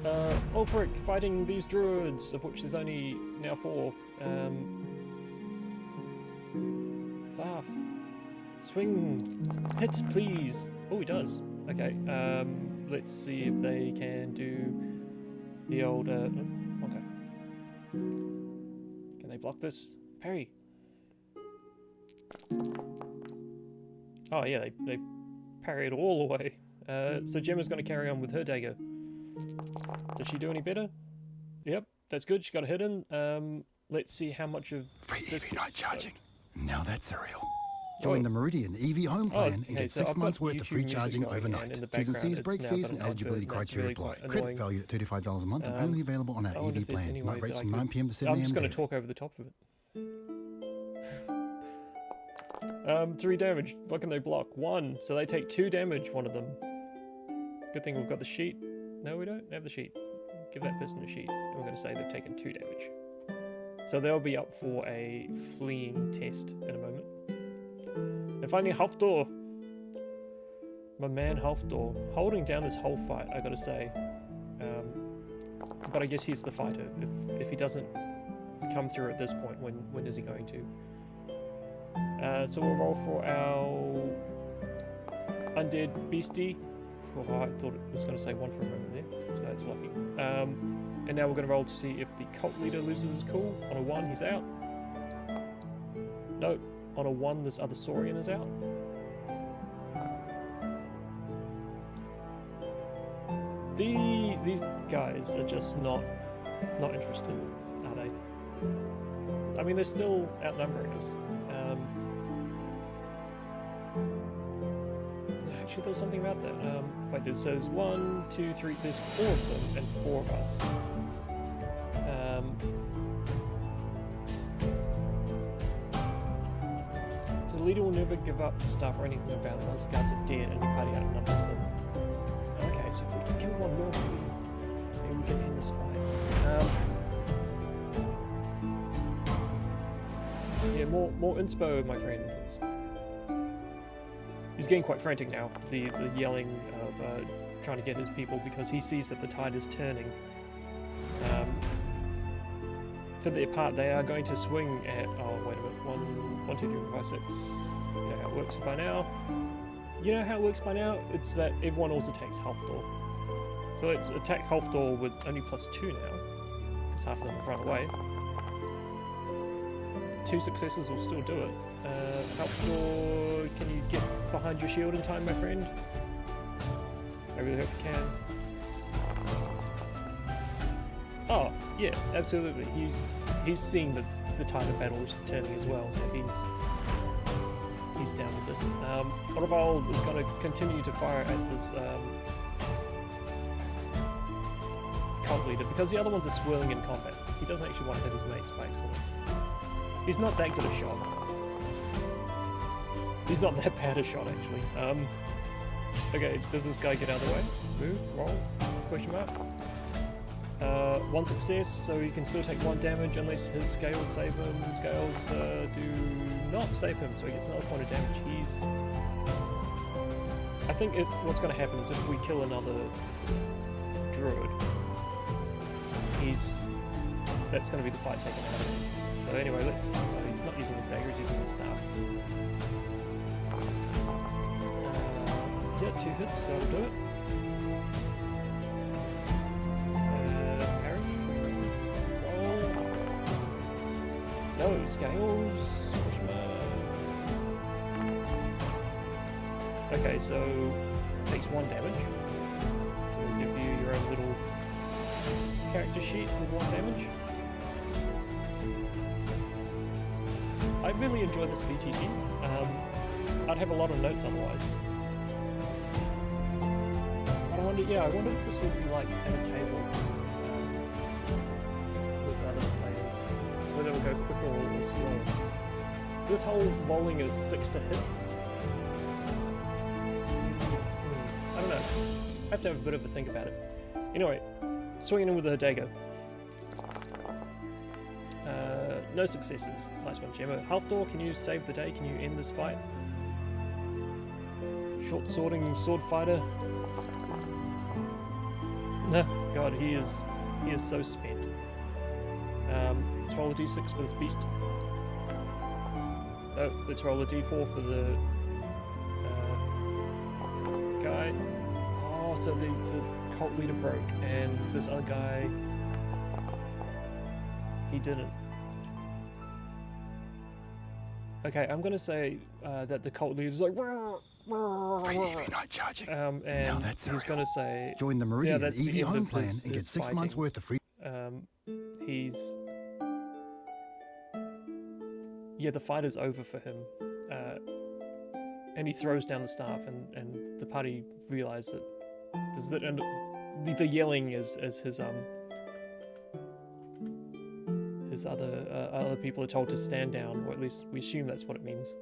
Ulfric fighting these druids, of which there's only now 4. Thaf. Swing. Hit, please. Oh, he does. Okay. Let's see if they can do the old. Okay. Can they block this? Parry. Oh yeah, they parry it all away. So Gemma's going to carry on with her dagger. Does she do any better? Yep, that's good. She got a hit in. Let's see how much of free this EV night charging. So. Now that's a real. Join the Meridian EV home plan and get 6 months worth of free charging overnight. T's and C's, break fees and eligibility criteria apply. Credit valued at $35 a month and only available on our EV plan. Night rates from 9 PM to 7 AM. I'm just going to talk over the top of it. 3 damage. What can they block? 1. So they take 2 damage, one of them. Good thing we've got the sheet. No, we don't have the sheet. Give that person a sheet. And we're going to say they've taken 2 damage. So they'll be up for a fleeing test in a moment. And finally, Halfdor. My man Halfdor. Holding down this whole fight, I gotta say. But I guess he's the fighter. If he doesn't come through at this point, when is he going to? So we'll roll for our Undead Beastie. Oh, I thought it was going to say 1 for a moment there, so that's lucky. And now we're going to roll to see if the cult leader loses his cool. On a 1, he's out. Nope. On a 1, this other Saurian is out. These guys are just not interested, are they? I mean, they're still outnumbering us. Actually, there was something about that. Wait, there's 1, 2, 3. There's 4 of them and 4 of us. The leader will never give up stuff or anything of value. The scouts are dead and the party outnumbers them. Okay, so if we can kill one more, maybe we can end this fight. Yeah, more inspo, my friend. He's getting quite frantic now. The yelling of trying to get his people because he sees that the tide is turning. For their part, they are going to swing at. Oh, wait a minute. 1, 2, 3, 4, 5, 6. You know how it works by now. You know how it works by now? It's that everyone also attacks Halfdor. So let's attack Halfdor with only +2 now, because half of them have run away. 2 successes will still do it. Halfdor, can you get behind your shield in time, my friend? I really hope you can. Oh, yeah, absolutely. He's seeing the tide of battle is turning as well, so he's down with this. Orvald is going to continue to fire at this cult leader because the other ones are swirling in combat. He doesn't actually want to hit his mates, basically. He's not that good a shot. He's not that bad a shot, actually. Okay, does this guy get out of the way? Move, roll, question mark. 1 success, so he can still take 1 damage unless his scales save him. His scales do not save him, so he gets another point of damage. I think what's going to happen is if we kill another druid, that's going to be the fight taken out of him. So anyway, he's not using his dagger, he's using his staff. 2 hits, so that'll do it. Parry. Roll. No, scales. Okay, so takes 1 damage. So we'll give you your own little character sheet with 1 damage. I really enjoy this VTT. I'd have a lot of notes otherwise. But I wonder if this would be like at a table with other players, whether it would go quicker or slower. This whole rolling is 6 to hit. I don't know. I have to have a bit of a think about it. Anyway, swinging in with the Dago. No successes. Nice one, Gemma. Halfdoor, can you save the day? Can you end this fight? Short swording sword fighter. No, God, he is so spent. Let's roll a d6 for this beast. No, let's roll a d4 for the guy. Oh, so the cult leader broke, and this other guy, he didn't. Okay, I'm gonna say that the cult leader's like, not charging. and now that's he's gonna say, join the Meridian EV home plan and get 6 months worth of free. The fight is over for him, and he throws down the staff, and the party realize that and the yelling is his other people are told to stand down, or at least we assume that's what it means.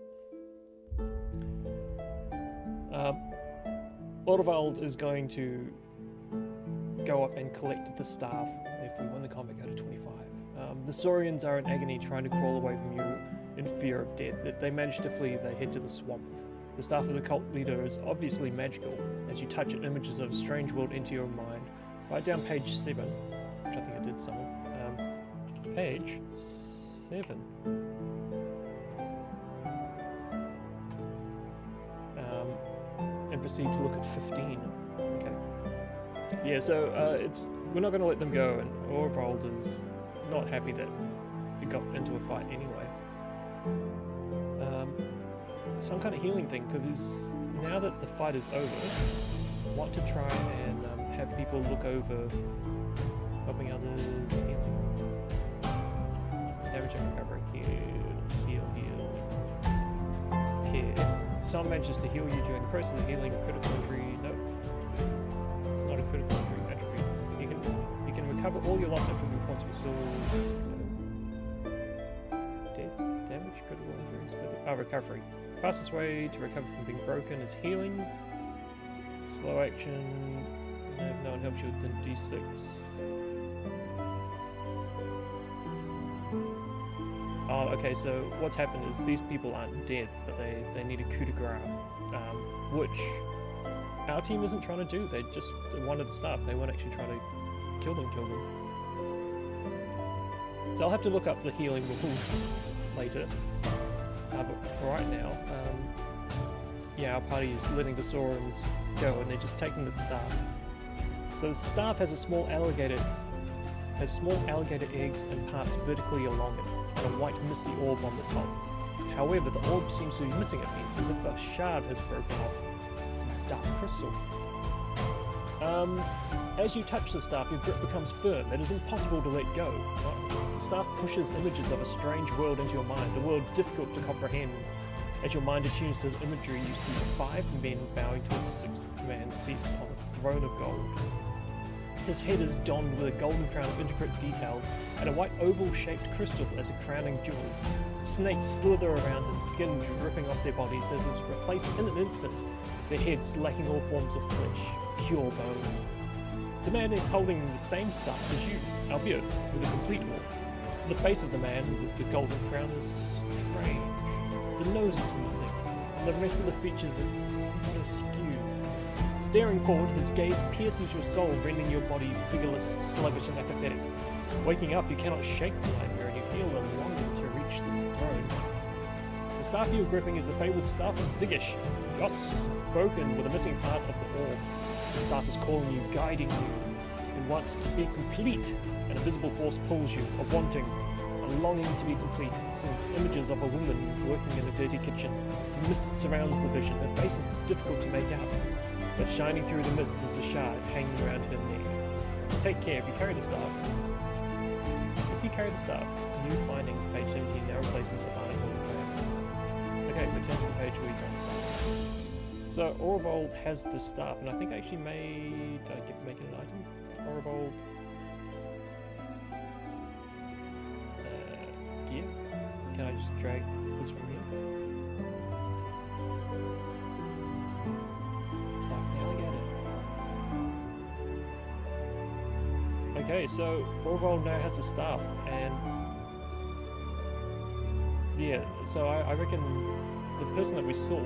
Ordevald is going to go up and collect the staff. If we win the combat, go to 25. The Saurians are in agony, trying to crawl away from you in fear of death. If they manage to flee, they head to the swamp. The staff of the cult leader is obviously magical. As you touch it, images of a strange world enter your mind. Write down page 7, which I think I did somewhere. Page 7. And proceed to look at 15. Okay. Yeah, so we're not going to let them go, and Orvald is not happy that it got into a fight anyway. Some kind of healing thing, because now that the fight is over, I want to try and have people look over helping others, healing. Damage and recovery. Heal. Here. If someone manages to heal you during the process of healing a critical injury, no. It's not a critical injury attribute. You can recover all your lost attribute points but still death, damage, critical injuries, recovery. Fastest way to recover from being broken is healing. Slow action. No one helps you with the D6. Oh, okay, so what's happened is these people aren't dead, but they need a coup de grace, which our team isn't trying to do. They wanted the staff. They weren't actually trying to kill them. So I'll have to look up the healing rules later. But for right now, our party is letting the Saurians go, and they're just taking the staff. So the staff has small alligator eggs and parts vertically along it, and a white misty orb on the top. However, the orb seems to be missing a piece, as if a shard has broken off. It's a dark crystal. As you touch the staff, your grip becomes firm. It is impossible to let go. The staff pushes images of a strange world into your mind, a world difficult to comprehend. As your mind attunes to the imagery, you see 5 men bowing to a 6th man seated on a throne of gold. His head is donned with a golden crown of intricate details, and a white oval-shaped crystal as a crowning jewel. Snakes slither around him, skin dripping off their bodies as is replaced in an instant, their heads lacking all forms of flesh, pure bone. The man is holding the same staff as you, albeit with a complete orb. The face of the man with the golden crown is strange. The nose is missing, and the rest of the features is somewhat askew. Staring forward, his gaze pierces your soul, rendering your body vigorless, sluggish, and apathetic. Waking up, you cannot shake the nightmare, and you feel a longing to reach this throne. The staff you're gripping is the fabled staff of Ziggish. Yes, broken with a missing part of the orb. The staff is calling you, guiding you. It wants to be complete. An invisible force pulls you, a wanting, a longing to be complete. It sends images of a woman working in a dirty kitchen. Mist surrounds the vision. Her face is difficult to make out, but shining through the mist is a shard hanging around her neck. Take care if you carry the staff. New findings, page 17 now replaces the barnacle and crab. Okay, return to the page where you found the staff. So Orvold has the staff, and I think I actually made... Did I make it an item? Orvold... gear? Can I just drag this from here? Staff the alligator. Okay, so Orvold now has a staff, and yeah, so I reckon the person that we saw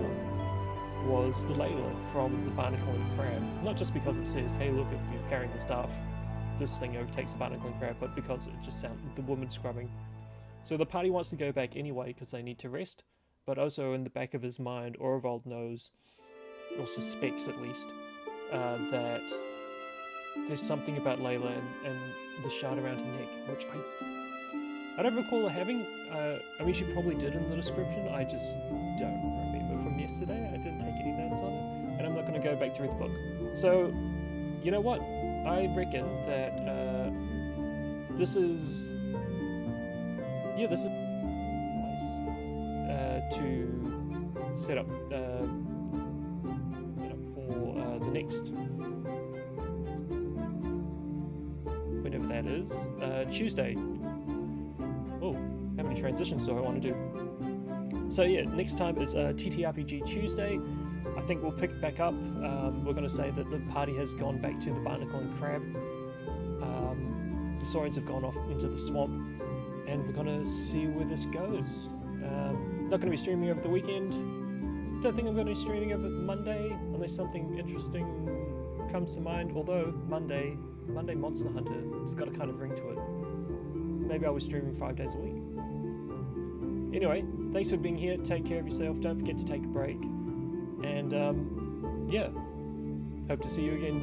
was Layla from the Barnacle and Crab. Not just because it said, hey look, if you're carrying the staff, this thing overtakes the Barnacle and Crab, but because it just sounded the woman scrubbing. So the party wants to go back anyway because they need to rest, but also in the back of his mind, Orvold knows, or suspects at least, that there's something about Layla and the shard around her neck, which I don't recall her having. I mean, she probably did in the description, I just don't remember from yesterday. I didn't take any notes on it, and I'm not going to go back through the book. So, you know what? I reckon that this is nice to set up for the next, whenever that is, Tuesday. Oh, how many transitions do I want to do? So yeah, next time is TTRPG Tuesday. I think we'll pick back up. We're going to say that the party has gone back to the Barnacle and Crab. The Saurians have gone off into the swamp, and we're going to see where this goes. Not going to be streaming over the weekend. Don't think I'm going to be streaming over Monday, unless something interesting comes to mind. Although Monday Monster Hunter has got a kind of ring to it. Maybe I'll be streaming 5 days a week. Anyway, thanks for being here. Take care of yourself. Don't forget to take a break. And yeah, hope to see you again